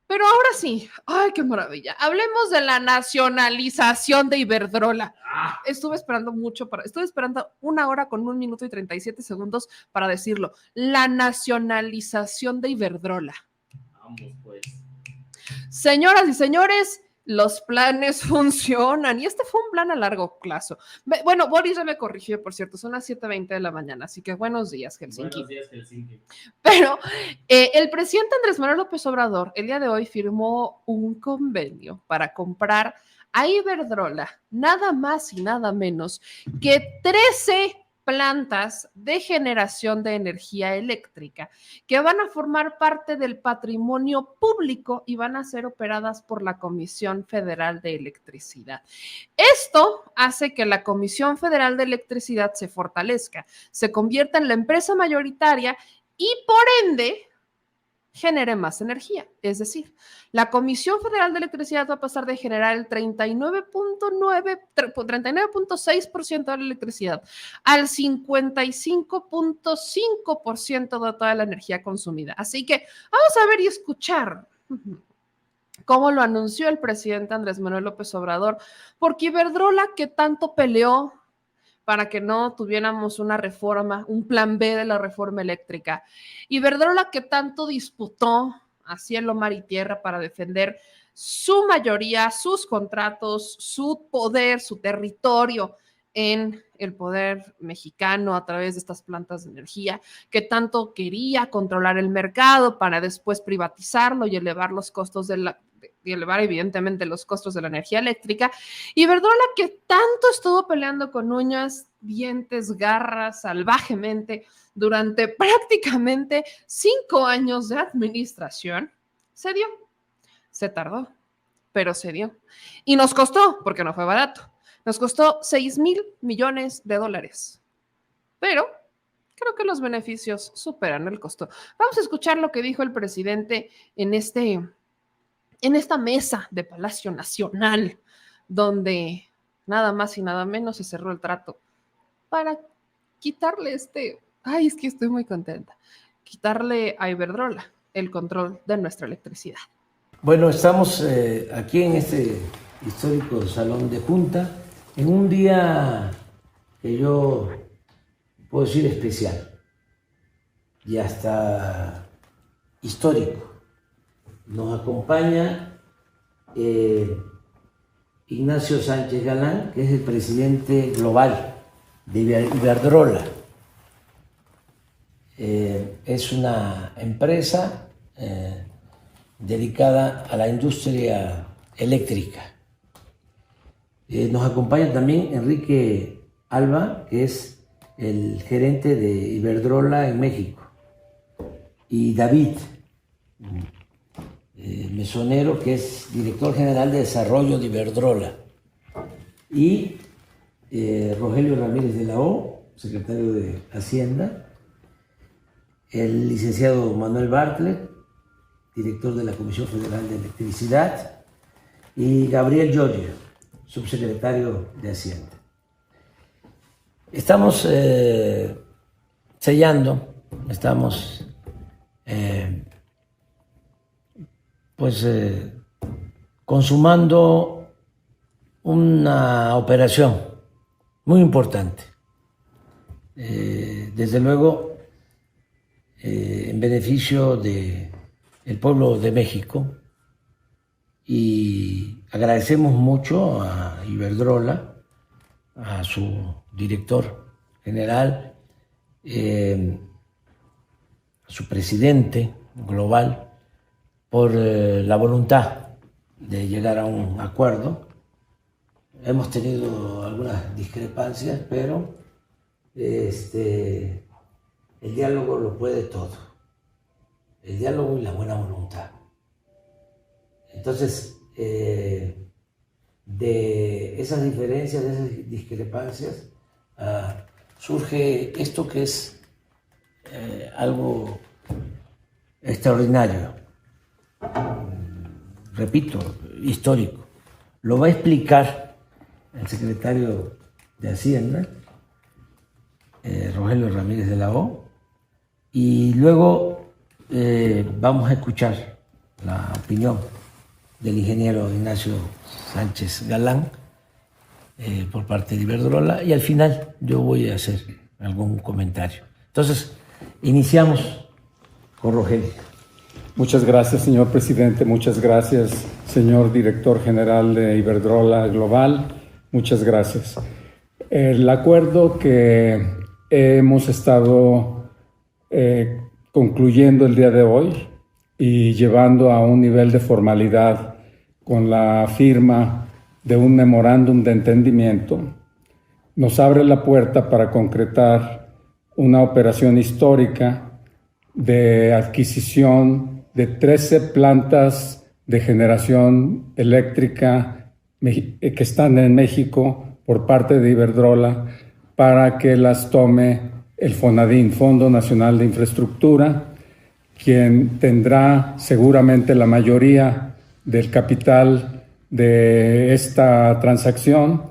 Pero ahora sí, ¡ay, qué maravilla! Hablemos de la nacionalización de Iberdrola. Estuve esperando 1 hora con 1 minuto y 37 segundos para decirlo. La nacionalización de Iberdrola. Vamos, pues. Señoras y señores, los planes funcionan. Y este fue un plan a largo plazo. Bueno, Boris ya me corrigió, por cierto, son las 7:20 de la mañana, así que buenos días, Helsinki. Buenos días, Helsinki. Pero el presidente Andrés Manuel López Obrador el día de hoy firmó un convenio para comprar a Iberdrola nada más y nada menos que 13 plantas de generación de energía eléctrica que van a formar parte del patrimonio público y van a ser operadas por la Comisión Federal de Electricidad. Esto hace que la Comisión Federal de Electricidad se fortalezca, se convierta en la empresa mayoritaria y por ende genere más energía. Es decir, la Comisión Federal de Electricidad va a pasar de generar el 39.6% de la electricidad al 55.5% de toda la energía consumida. Así que vamos a ver y escuchar cómo lo anunció el presidente Andrés Manuel López Obrador, porque Iberdrola, que tanto peleó para que no tuviéramos una reforma, un plan B de la reforma eléctrica. Iberdrola, que tanto disputó a cielo, mar y tierra para defender su mayoría, sus contratos, su poder, su territorio en el poder mexicano a través de estas plantas de energía, que tanto quería controlar el mercado para después privatizarlo y elevar los costos y elevar evidentemente los costos de la energía eléctrica. Iberdrola, que tanto estuvo peleando con uñas, dientes, garras, salvajemente durante prácticamente 5 años de administración, se dio. Se tardó, pero se dio. Y nos costó, porque no fue barato, nos costó $6,000 millones. Pero creo que los beneficios superan el costo. Vamos a escuchar lo que dijo el presidente en esta mesa de Palacio Nacional, donde nada más y nada menos se cerró el trato para quitarle es que estoy muy contenta, quitarle a Iberdrola el control de nuestra electricidad. Bueno, estamos aquí en este histórico salón de junta, en un día que yo puedo decir especial y hasta histórico. Nos acompaña Ignacio Sánchez Galán, que es el presidente global de Iberdrola. Es una empresa dedicada a la industria eléctrica. Nos acompaña también Enrique Alba, que es el gerente de Iberdrola en México, y David Mesonero, que es director general de desarrollo de Iberdrola, y Rogelio Ramírez de la O, secretario de Hacienda, el licenciado Manuel Bartlett, director de la Comisión Federal de Electricidad, y Gabriel Giorgio, subsecretario de Hacienda. Estamos sellando, estamos consumando una operación muy importante, desde luego en beneficio del pueblo de México, y agradecemos mucho a Iberdrola, a su director general, a su presidente global, por la voluntad de llegar a un acuerdo. Hemos tenido algunas discrepancias, pero el diálogo lo puede todo. El diálogo y la buena voluntad. Entonces, de esas diferencias, de esas discrepancias, surge esto que es algo extraordinario, repito, histórico. Lo va a explicar el secretario de Hacienda, Rogelio Ramírez de la O, y luego vamos a escuchar la opinión del ingeniero Ignacio Sánchez Galán por parte de Iberdrola, y al final yo voy a hacer algún comentario. Entonces, iniciamos con Rogelio. Muchas gracias, señor presidente. Muchas gracias, señor director general de Iberdrola Global. Muchas gracias. El acuerdo que hemos estado concluyendo el día de hoy y llevando a un nivel de formalidad con la firma de un memorándum de entendimiento nos abre la puerta para concretar una operación histórica de adquisición de 13 plantas de generación eléctrica que están en México por parte de Iberdrola para que las tome el FONADIN, Fondo Nacional de Infraestructura, quien tendrá seguramente la mayoría del capital de esta transacción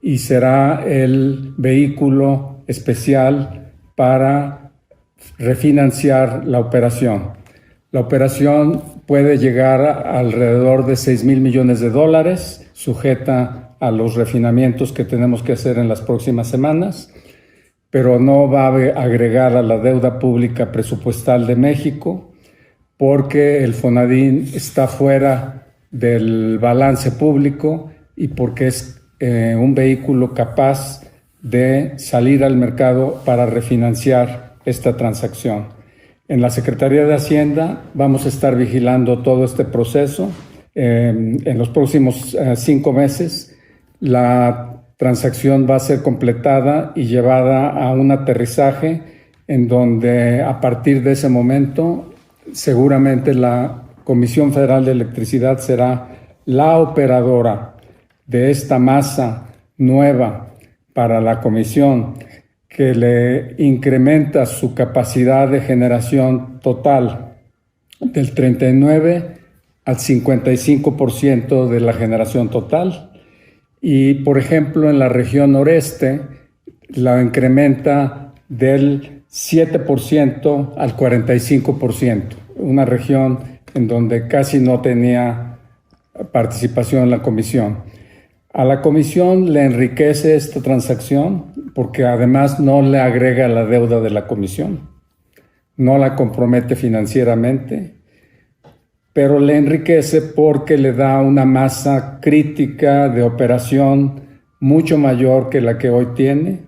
y será el vehículo especial para refinanciar la operación. La operación puede llegar a alrededor de $6,000 millones, sujeta a los refinamientos que tenemos que hacer en las próximas semanas, pero no va a agregar a la deuda pública presupuestal de México porque el FONADIN está fuera del balance público y porque es un vehículo capaz de salir al mercado para refinanciar esta transacción. En la Secretaría de Hacienda vamos a estar vigilando todo este proceso. En los próximos 5 meses la transacción va a ser completada y llevada a un aterrizaje en donde a partir de ese momento seguramente la Comisión Federal de Electricidad será la operadora de esta masa nueva para la Comisión, que le incrementa su capacidad de generación total del 39 al 55% de la generación total. Y, por ejemplo, en la región noreste la incrementa del 7% al 45%, una región en donde casi no tenía participación la Comisión. A la Comisión le enriquece esta transacción porque además no le agrega la deuda de la Comisión, no la compromete financieramente, pero le enriquece porque le da una masa crítica de operación mucho mayor que la que hoy tiene,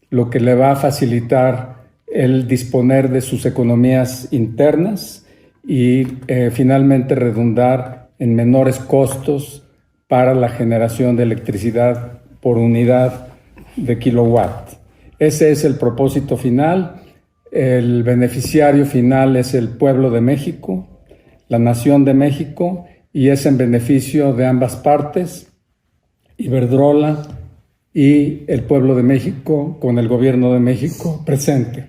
lo que le va a facilitar el disponer de sus economías internas y finalmente redundar en menores costos para la generación de electricidad por unidad de kilowatt. Ese es el propósito final. El beneficiario final es el pueblo de México, la nación de México, y es en beneficio de ambas partes, Iberdrola y el pueblo de México, con el gobierno de México presente.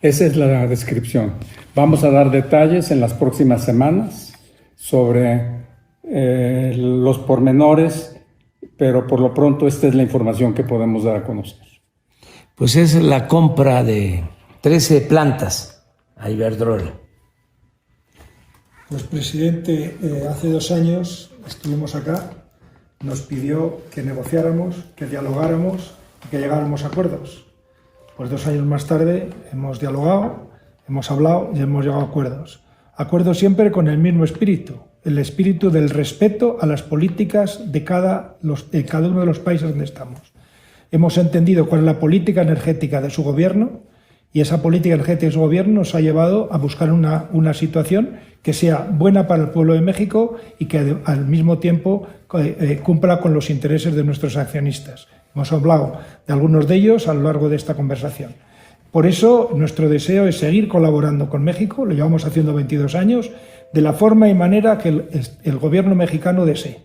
Esa es la descripción. Vamos a dar detalles en las próximas semanas sobre los pormenores, pero por lo pronto esta es la información que podemos dar a conocer. Pues es la compra de 13 plantas a Iberdrola. Pues, presidente, hace 2 años estuvimos acá, nos pidió que negociáramos, que dialogáramos y que llegáramos a acuerdos. Pues 2 años más tarde hemos dialogado, hemos hablado y hemos llegado a acuerdos. Acuerdos siempre con el mismo espíritu, el espíritu del respeto a las políticas de cada uno de los países donde estamos. Hemos entendido cuál es la política energética de su gobierno y esa política energética de su gobierno nos ha llevado a buscar una situación que sea buena para el pueblo de México y que al mismo tiempo cumpla con los intereses de nuestros accionistas. Hemos hablado de algunos de ellos a lo largo de esta conversación. Por eso nuestro deseo es seguir colaborando con México, lo llevamos haciendo 22 años, de la forma y manera que el gobierno mexicano desee.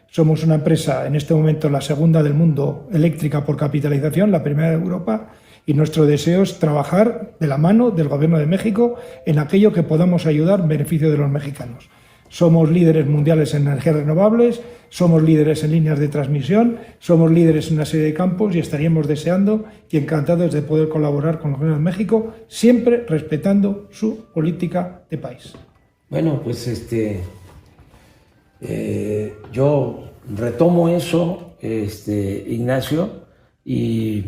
Somos una empresa, en este momento la segunda del mundo eléctrica por capitalización, la primera de Europa, y nuestro deseo es trabajar de la mano del gobierno de México en aquello que podamos ayudar en beneficio de los mexicanos. Somos líderes mundiales en energías renovables, somos líderes en líneas de transmisión, somos líderes en una serie de campos y estaríamos deseando y encantados de poder colaborar con el gobierno de México, siempre respetando su política de país. Bueno, pues Yo retomo eso, Ignacio, y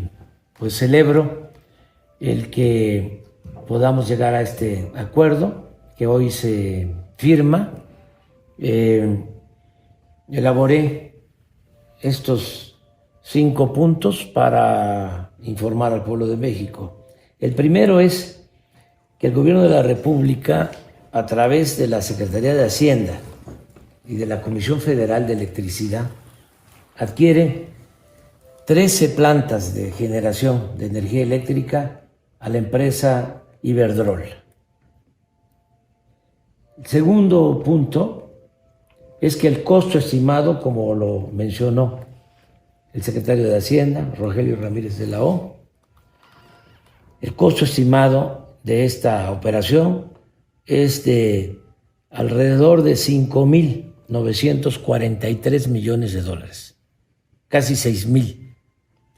pues celebro el que podamos llegar a este acuerdo que hoy se firma. Elaboré estos 5 puntos para informar al pueblo de México. El primero es que el gobierno de la República, a través de la Secretaría de Hacienda y de la Comisión Federal de Electricidad, adquiere 13 plantas de generación de energía eléctrica a la empresa Iberdrola. El segundo punto es que el costo estimado, como lo mencionó el secretario de Hacienda, Rogelio Ramírez de la O, el costo estimado de esta operación es de alrededor de 5.943 millones de dólares, casi 6.000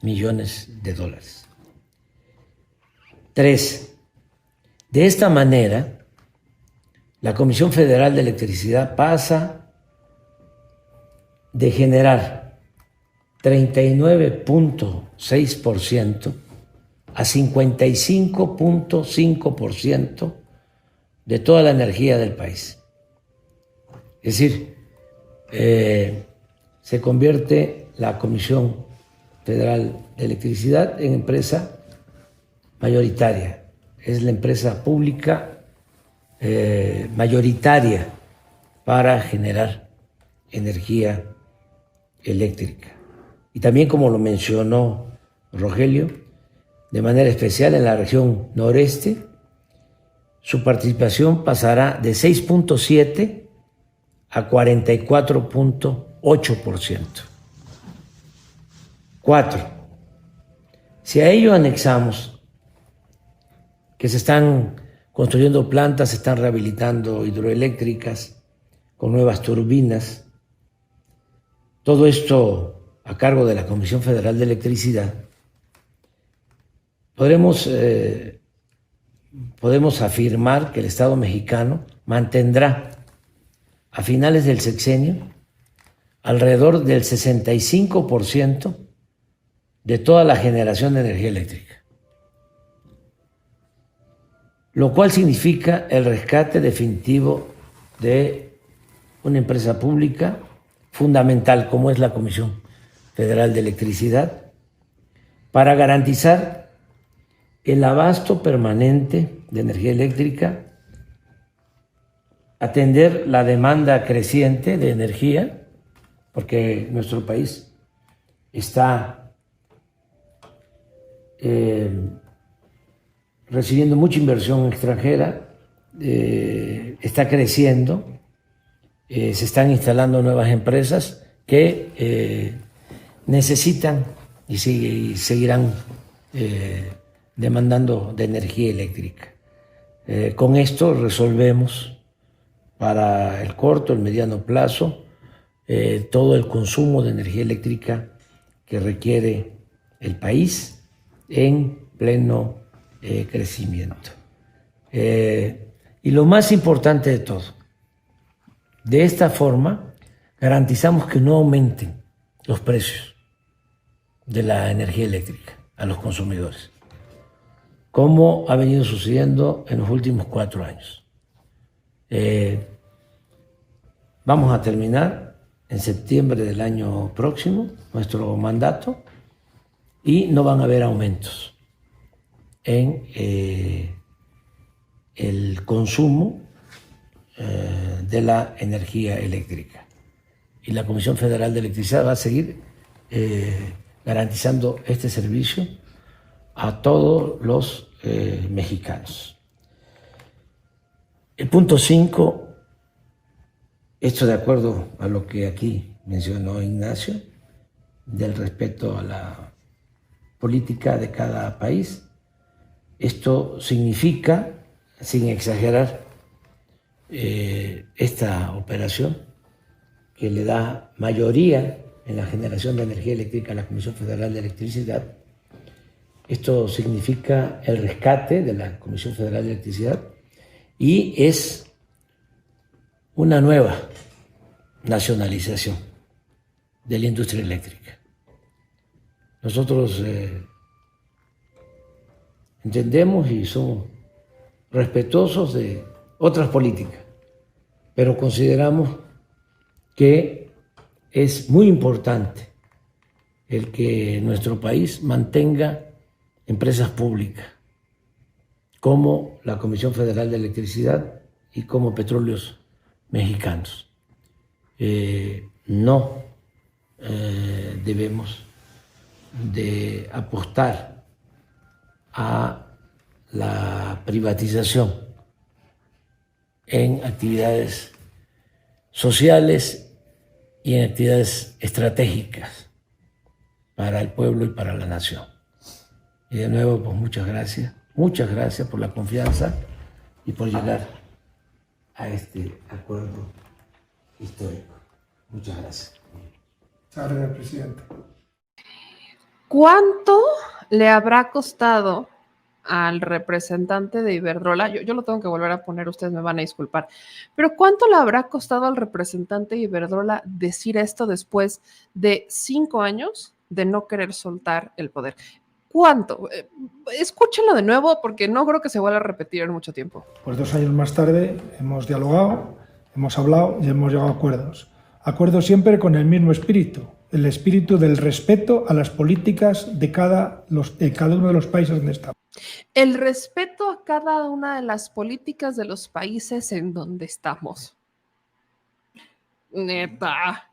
millones de dólares. 3. De esta manera, la Comisión Federal de Electricidad pasa de generar 39.6% a 55.5% de toda la energía del país. Es decir, se convierte la Comisión Federal de Electricidad en empresa mayoritaria. Es la empresa pública mayoritaria para generar energía eléctrica. Y también, como lo mencionó Rogelio, de manera especial en la región noreste, su participación pasará de 6.7 a 44.8%. 4. Si a ello anexamos que se están construyendo plantas, se están rehabilitando hidroeléctricas con nuevas turbinas, todo esto a cargo de la Comisión Federal de Electricidad, podemos afirmar que el Estado mexicano mantendrá a finales del sexenio alrededor del 65% de toda la generación de energía eléctrica, lo cual significa el rescate definitivo de una empresa pública fundamental como es la Comisión Federal de Electricidad para garantizar el abasto permanente de energía eléctrica, atender la demanda creciente de energía, porque nuestro país está recibiendo mucha inversión extranjera, está creciendo, se están instalando nuevas empresas que necesitan y seguirán demandando de energía eléctrica. Con esto resolvemos para el corto, el mediano plazo, todo el consumo de energía eléctrica que requiere el país en pleno crecimiento. Y lo más importante de todo, de esta forma garantizamos que no aumenten los precios de la energía eléctrica a los consumidores, como ha venido sucediendo en los últimos 4 años. Vamos a terminar en septiembre del año próximo nuestro mandato y no van a haber aumentos en el consumo de la energía eléctrica. Y la Comisión Federal de Electricidad va a seguir garantizando este servicio a todos los mexicanos. El punto 5, esto de acuerdo a lo que aquí mencionó Ignacio, del respeto a la política de cada país. Esto significa, sin exagerar, esta operación que le da mayoría en la generación de energía eléctrica a la Comisión Federal de Electricidad. Esto significa el rescate de la Comisión Federal de Electricidad y es una nueva nacionalización de la industria eléctrica. Nosotros entendemos y somos respetuosos de otras políticas, pero consideramos que es muy importante el que nuestro país mantenga empresas públicas como la Comisión Federal de Electricidad y como Petróleos Mexicanos. No debemos de apostar a la privatización en actividades sociales y en actividades estratégicas para el pueblo y para la nación. Y de nuevo, pues muchas gracias por la confianza y por llegar a este acuerdo histórico. Muchas gracias. Muchas gracias, presidente. ¿Cuánto le habrá costado al representante de Iberdrola? Yo lo tengo que volver a poner, ustedes me van a disculpar, pero ¿cuánto le habrá costado al representante de Iberdrola decir esto después de 5 años de no querer soltar el poder? ¿Cuánto? Escúchenlo de nuevo porque no creo que se vuelva a repetir en mucho tiempo. Pues 2 años más tarde hemos dialogado, hemos hablado y hemos llegado a acuerdos. Acuerdos siempre con el mismo espíritu, el espíritu del respeto a las políticas de cada uno de los países donde estamos. El respeto a cada una de las políticas de los países en donde estamos. Neta.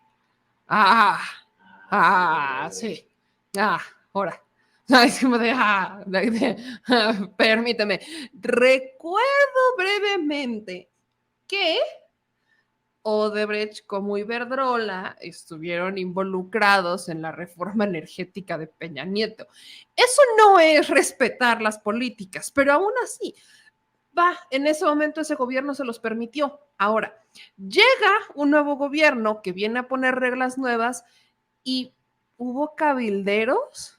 Sí. Ahora. Es como permíteme. Recuerdo brevemente que Odebrecht como Iberdrola estuvieron involucrados en la reforma energética de Peña Nieto. Eso no es respetar las políticas, pero aún así, en ese momento ese gobierno se los permitió. Ahora, llega un nuevo gobierno que viene a poner reglas nuevas y hubo cabilderos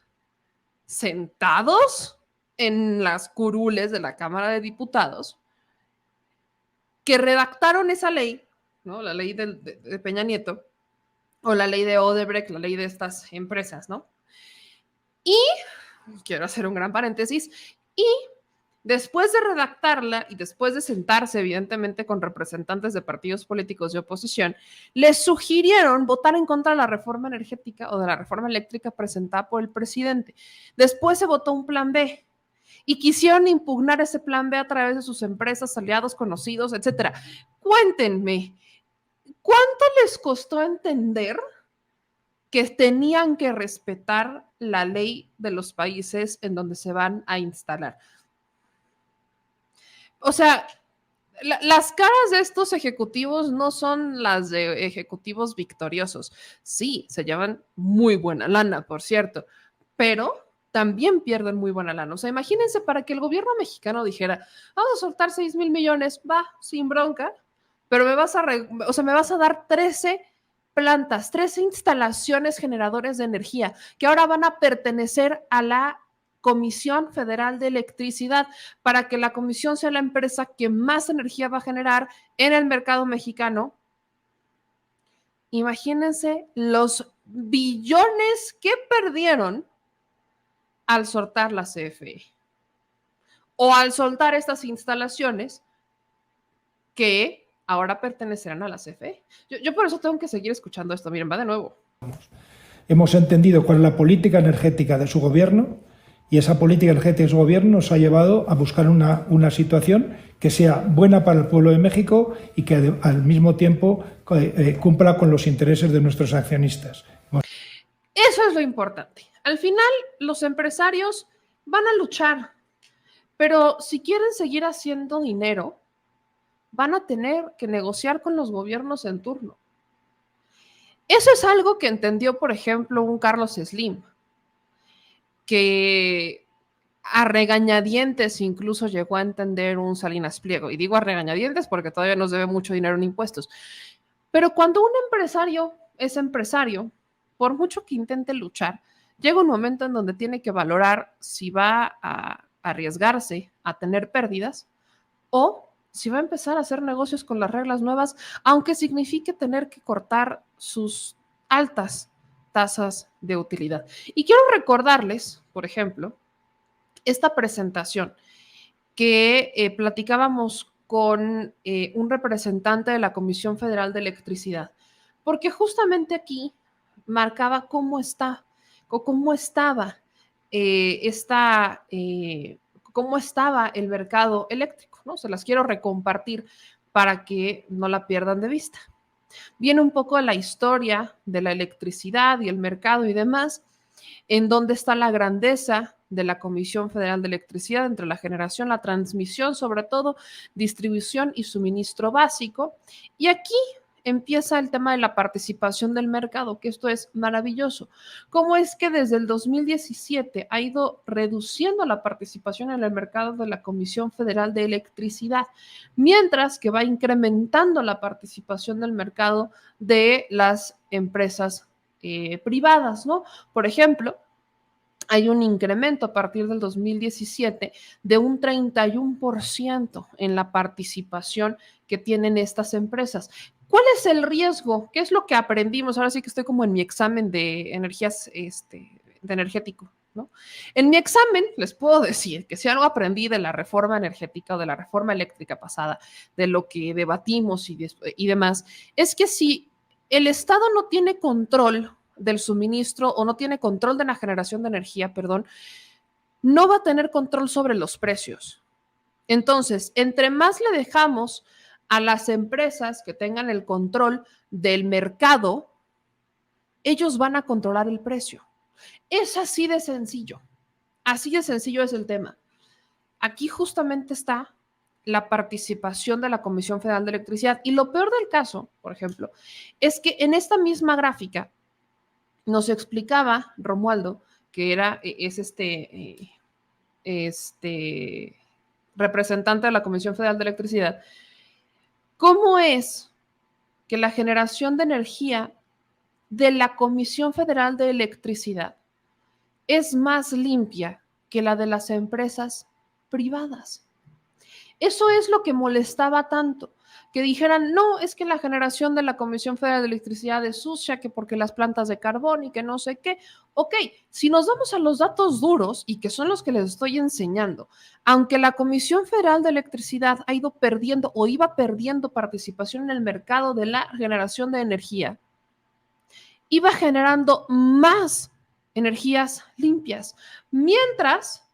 sentados en las curules de la Cámara de Diputados que redactaron esa ley, ¿no? La ley de Peña Nieto, o la ley de Odebrecht, la ley de estas empresas, ¿no? Y, quiero hacer un gran paréntesis, y después de redactarla y después de sentarse, evidentemente, con representantes de partidos políticos de oposición, les sugirieron votar en contra de la reforma energética o de la reforma eléctrica presentada por el presidente. Después se votó un plan B y quisieron impugnar ese plan B a través de sus empresas, aliados, conocidos, etcétera. Cuéntenme, ¿cuánto les costó entender que tenían que respetar la ley de los países en donde se van a instalar? O sea, las caras de estos ejecutivos no son las de ejecutivos victoriosos. Sí, se llevan muy buena lana, por cierto, pero también pierden muy buena lana. O sea, imagínense para que el gobierno mexicano dijera, vamos a soltar 6,000 millones, sin bronca, pero me vas a dar 13 plantas, 13 instalaciones generadores de energía que ahora van a pertenecer a la Comisión Federal de Electricidad, para que la comisión sea la empresa que más energía va a generar en el mercado mexicano. Imagínense los billones que perdieron al soltar la CFE o al soltar estas instalaciones que ahora pertenecerán a la CFE. Yo por eso tengo que seguir escuchando esto. Miren, va de nuevo. Hemos entendido cuál es la política energética de su gobierno y esa política energética de su gobierno nos ha llevado a buscar una situación que sea buena para el pueblo de México y que al mismo tiempo cumpla con los intereses de nuestros accionistas. Eso es lo importante. Al final, los empresarios van a luchar, pero si quieren seguir haciendo dinero, van a tener que negociar con los gobiernos en turno. Eso es algo que entendió, por ejemplo, un Carlos Slim, que a regañadientes incluso llegó a entender un Salinas Pliego. Y digo a regañadientes porque todavía nos debe mucho dinero en impuestos. Pero cuando un empresario es empresario, por mucho que intente luchar, llega un momento en donde tiene que valorar si va a arriesgarse a tener pérdidas o si va a empezar a hacer negocios con las reglas nuevas, aunque signifique tener que cortar sus altas tasas de utilidad. Y quiero recordarles, por ejemplo, esta presentación que platicábamos con un representante de la Comisión Federal de Electricidad, porque justamente aquí marcaba cómo está, o cómo estaba cómo estaba el mercado eléctrico, ¿no? Se las quiero recompartir para que no la pierdan de vista. Viene un poco de la historia de la electricidad y el mercado y demás, en dónde está la grandeza de la Comisión Federal de Electricidad entre la generación, la transmisión, sobre todo distribución y suministro básico. Y aquí empieza el tema de la participación del mercado, que esto es maravilloso. ¿Cómo es que desde el 2017 ha ido reduciendo la participación en el mercado de la Comisión Federal de Electricidad, mientras que va incrementando la participación del mercado de las empresas privadas, ¿no? Por ejemplo, hay un incremento a partir del 2017 de un 31% en la participación que tienen estas empresas. ¿Cuál es el riesgo? ¿Qué es lo que aprendimos? Ahora sí que estoy como en mi examen de energías, de energético, ¿no? En mi examen les puedo decir que si algo aprendí de la reforma energética o de la reforma eléctrica pasada, de lo que debatimos y demás, es que si el Estado no tiene control del suministro o no tiene control de la generación de energía, perdón, no va a tener control sobre los precios. Entonces, entre más le dejamos a las empresas que tengan el control del mercado, ellos van a controlar el precio. Es así de sencillo. Así de sencillo es el tema. Aquí justamente está la participación de la Comisión Federal de Electricidad. Y lo peor del caso, por ejemplo, es que en esta misma gráfica nos explicaba Romualdo, que es representante de la Comisión Federal de Electricidad, cómo es que la generación de energía de la Comisión Federal de Electricidad es más limpia que la de las empresas privadas. Eso es lo que molestaba tanto, que dijeran, no, es que la generación de la Comisión Federal de Electricidad es sucia, que porque las plantas de carbón y que no sé qué. Ok, si nos vamos a los datos duros, y que son los que les estoy enseñando, aunque la Comisión Federal de Electricidad ha ido perdiendo o iba perdiendo participación en el mercado de la generación de energía, iba generando más energías limpias, mientras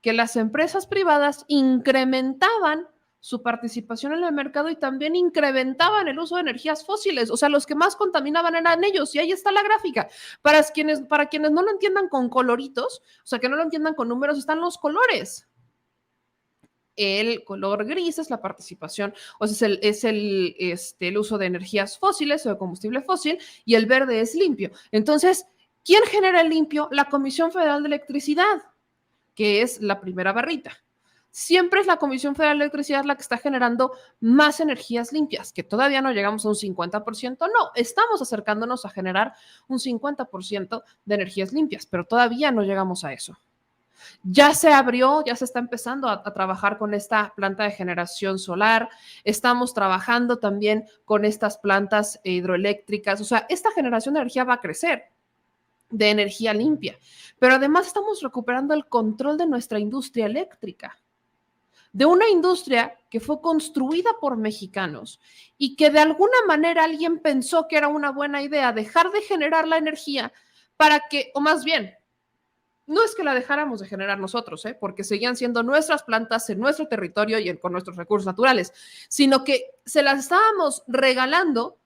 que las empresas privadas incrementaban su participación en el mercado y también incrementaban el uso de energías fósiles. O sea, los que más contaminaban eran ellos. Y ahí está la gráfica. Para quienes no lo entiendan con coloritos, o sea, que no lo entiendan con números, están los colores. El color gris es la participación, o sea, es el uso de energías fósiles o de combustible fósil, y el verde es limpio. Entonces, ¿quién genera el limpio? La Comisión Federal de Electricidad, que es la primera barrita. Siempre es la Comisión Federal de Electricidad la que está generando más energías limpias, que todavía no llegamos a un 50%, no, estamos acercándonos a generar un 50% de energías limpias, pero todavía no llegamos a eso. Ya se abrió, ya se está empezando a trabajar con esta planta de generación solar, estamos trabajando también con estas plantas hidroeléctricas, o sea, esta generación de energía va a crecer, de energía limpia, pero además estamos recuperando el control de nuestra industria eléctrica, de una industria que fue construida por mexicanos y que de alguna manera alguien pensó que era una buena idea dejar de generar la energía para que, o más bien, no es que la dejáramos de generar nosotros, porque seguían siendo nuestras plantas en nuestro territorio y con nuestros recursos naturales, sino que se las estábamos regalando,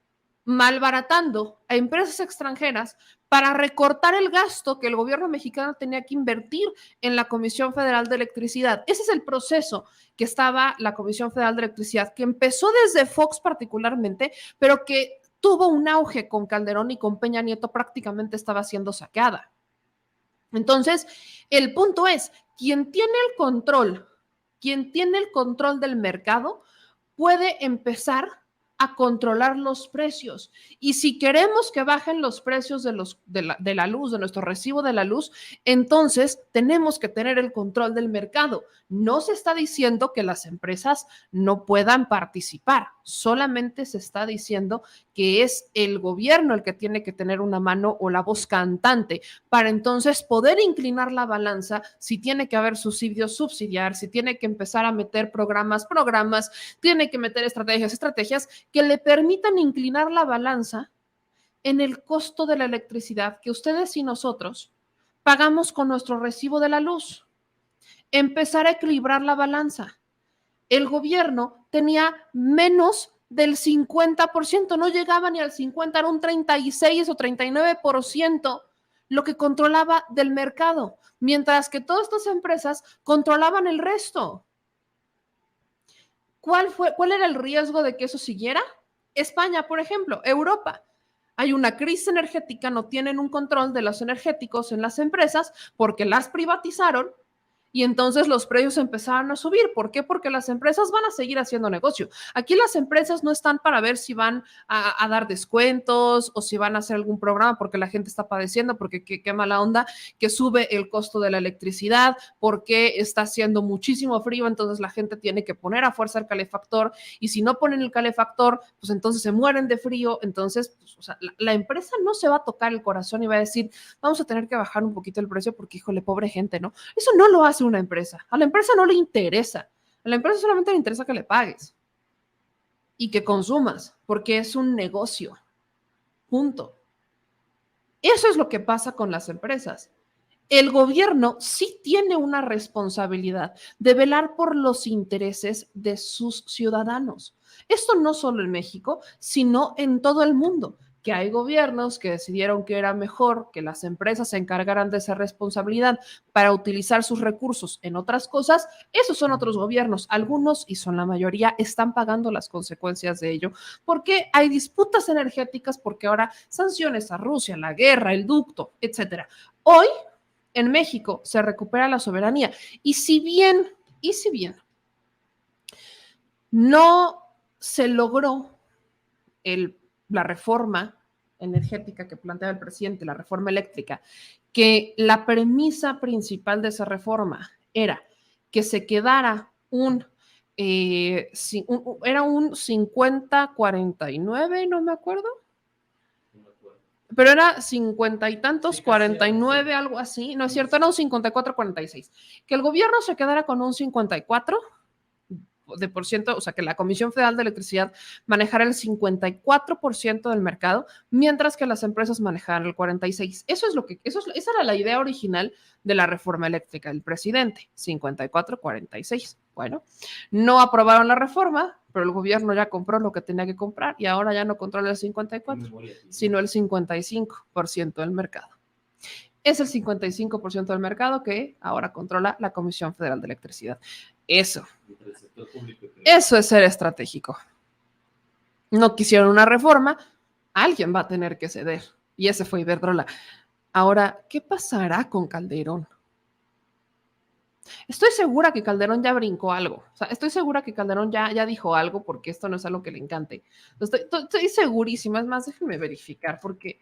malbaratando a empresas extranjeras para recortar el gasto que el gobierno mexicano tenía que invertir en la Comisión Federal de Electricidad. Ese es el proceso que estaba la Comisión Federal de Electricidad, que empezó desde Fox particularmente, pero que tuvo un auge con Calderón y con Peña Nieto, prácticamente estaba siendo saqueada. Entonces, el punto es, quien tiene el control del mercado puede empezar a controlar los precios. Y si queremos que bajen los precios de la luz, de nuestro recibo de la luz, entonces tenemos que tener el control del mercado. No se está diciendo que las empresas no puedan participar, solamente se está diciendo que es el gobierno el que tiene que tener una mano o la voz cantante para entonces poder inclinar la balanza, si tiene que haber subsidios, subsidiar, si tiene que empezar a meter programas, tiene que meter estrategias que le permitan inclinar la balanza en el costo de la electricidad que ustedes y nosotros pagamos con nuestro recibo de la luz. Empezar a equilibrar la balanza. El gobierno tenía menos del 50%, no llegaba ni al 50%, era un 36 o 39% lo que controlaba del mercado, mientras que todas estas empresas controlaban el resto. ¿Cuál era el riesgo de que eso siguiera? España, por ejemplo, Europa. Hay una crisis energética, no tienen un control de los energéticos en las empresas porque las privatizaron y entonces los precios empezaron a subir. ¿Por qué? Porque las empresas van a seguir haciendo negocio. Aquí las empresas no están para ver si van a dar descuentos o si van a hacer algún programa porque la gente está padeciendo, porque qué mala onda que sube el costo de la electricidad, porque está haciendo muchísimo frío, entonces la gente tiene que poner a fuerza el calefactor y si no ponen el calefactor, pues entonces se mueren de frío. Entonces, pues, o sea, la empresa no se va a tocar el corazón y va a decir, vamos a tener que bajar un poquito el precio porque, híjole, pobre gente, ¿no? Eso no lo hace una empresa. A la empresa no le interesa. A la empresa solamente le interesa que le pagues y que consumas, porque es un negocio. Punto. Eso es lo que pasa con las empresas. El gobierno sí tiene una responsabilidad de velar por los intereses de sus ciudadanos. Esto no solo en México, sino en todo el mundo. Que hay gobiernos que decidieron que era mejor que las empresas se encargaran de esa responsabilidad para utilizar sus recursos en otras cosas. Esos son otros gobiernos. Algunos, y son la mayoría, están pagando las consecuencias de ello porque hay disputas energéticas, porque ahora sanciones a Rusia, la guerra, el ducto, etcétera. Hoy, en México, se recupera la soberanía. Y si bien no se logró la reforma energética que planteaba el presidente, la reforma eléctrica, que la premisa principal de esa reforma era que se quedara era un 50-49, no me acuerdo, pero era 50 y tantos, 49, algo así, no es cierto, era un 54-46, que el gobierno se quedara con un 54%, o sea, que la Comisión Federal de Electricidad manejara el 54% del mercado, mientras que las empresas manejaran el 46%. Esa era la idea original de la reforma eléctrica del presidente, 54-46. Bueno, no aprobaron la reforma, pero el gobierno ya compró lo que tenía que comprar y ahora ya no controla el 54%, sino el 55% del mercado. Es el 55% del mercado que ahora controla la Comisión Federal de Electricidad. Eso es ser estratégico. No quisieron una reforma, alguien va a tener que ceder. Y ese fue Iberdrola. Ahora, ¿qué pasará con Calderón? Estoy segura que Calderón ya brincó algo. O sea, estoy segura que Calderón ya dijo algo porque esto no es algo que le encante. Estoy segurísima. Es más, déjenme verificar porque,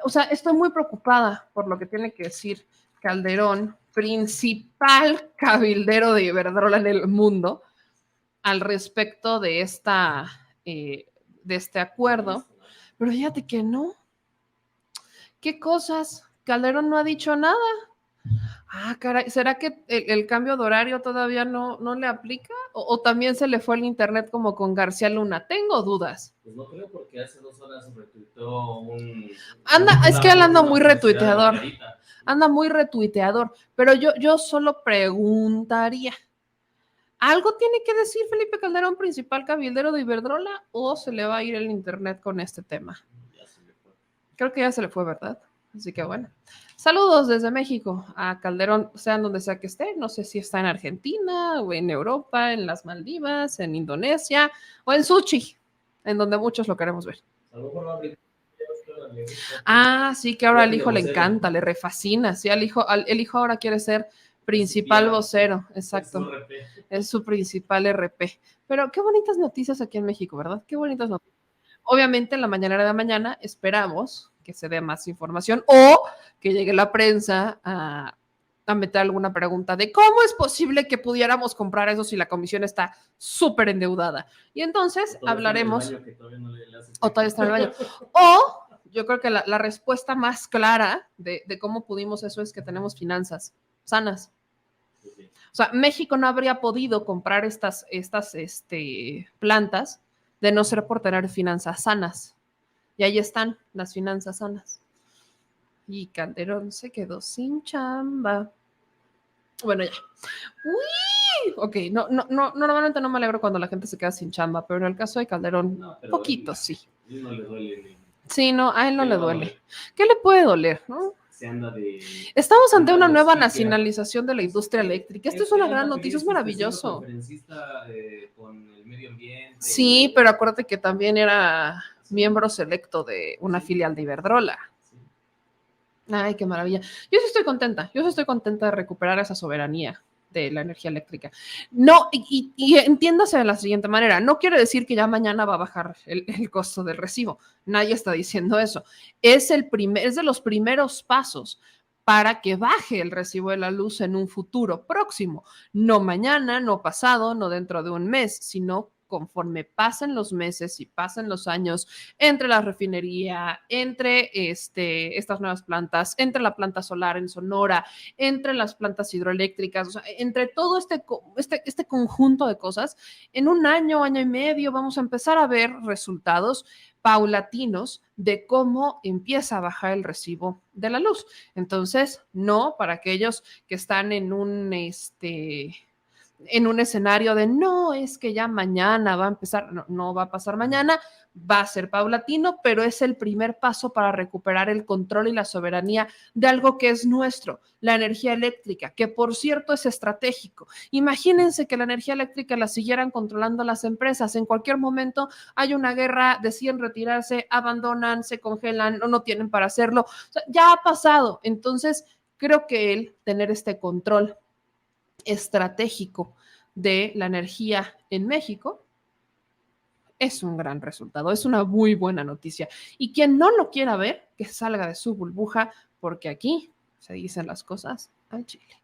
o sea, estoy muy preocupada por lo que tiene que decir Calderón, principal cabildero de Iberdrola en el mundo, al respecto de este acuerdo. Pero fíjate que no. ¿Qué cosas? Calderón no ha dicho nada. Ah, caray, ¿será que el cambio de horario todavía no le aplica? ¿O también se le fue el internet como con García Luna? Tengo dudas. Pues no creo, porque hace 2 horas retuiteó es que él anda muy retuiteador. Anda muy retuiteador. Pero yo solo preguntaría, ¿algo tiene que decir Felipe Calderón, principal cabildero de Iberdrola, o se le va a ir el internet con este tema? Ya se le fue. Creo que ya se le fue, ¿verdad? Así que bueno. Saludos desde México a Calderón, sean donde sea que esté. No sé si está en Argentina o en Europa, en las Maldivas, en Indonesia o en Sochi, en donde muchos lo queremos ver. Ah, sí, que ahora al hijo le encanta, le refascina. Sí, el hijo ahora quiere ser principal vocero, exacto. Es su principal RP. Pero qué bonitas noticias aquí en México, ¿verdad? Qué bonitas noticias. obviamente en la mañanera de mañana esperamos que se dé más información o que llegue la prensa a meter alguna pregunta de cómo es posible que pudiéramos comprar eso si la comisión está súper endeudada. Y entonces hablaremos... O todavía está en el baño. O yo creo que la respuesta más clara de cómo pudimos eso es que tenemos finanzas sanas. O sea, México no habría podido comprar estas plantas de no ser por tener finanzas sanas. Y ahí están las finanzas sanas. Y Calderón se quedó sin chamba. Bueno, ya. Uy, ok, normalmente no me alegro cuando la gente se queda sin chamba, pero en el caso de Calderón, poquito, sí. No le duele. Sí, no, a él no le duele. ¿Qué le puede doler, no? Se anda de... Estamos ante una nueva nacionalización de la industria eléctrica. Esto es una gran noticia, es maravilloso. Con el medio ambiente. Sí, pero acuérdate que también era miembro selecto de una filial de Iberdrola. Ay, qué maravilla. Yo sí estoy contenta de recuperar esa soberanía de la energía eléctrica. No, y entiéndase de la siguiente manera, no quiere decir que ya mañana va a bajar el costo del recibo, nadie está diciendo eso. Es de los primeros pasos para que baje el recibo de la luz en un futuro próximo, no mañana, no pasado, no dentro de un mes, sino conforme pasen los meses y pasen los años entre la refinería, entre estas nuevas plantas, entre la planta solar en Sonora, entre las plantas hidroeléctricas, o sea, entre todo este conjunto de cosas, en un año y medio vamos a empezar a ver resultados paulatinos de cómo empieza a bajar el recibo de la luz. Entonces, no para aquellos que están en un escenario de no, es que ya mañana va a empezar, no va a pasar mañana, va a ser paulatino, pero es el primer paso para recuperar el control y la soberanía de algo que es nuestro, la energía eléctrica, que por cierto es estratégico. Imagínense que la energía eléctrica la siguieran controlando las empresas, en cualquier momento hay una guerra, deciden retirarse, abandonan, se congelan o no tienen para hacerlo, o sea, ya ha pasado. Entonces creo que el tener este control estratégico de la energía en México es un gran resultado, es una muy buena noticia. Y quien no lo quiera ver, que salga de su burbuja, porque aquí se dicen las cosas al chile.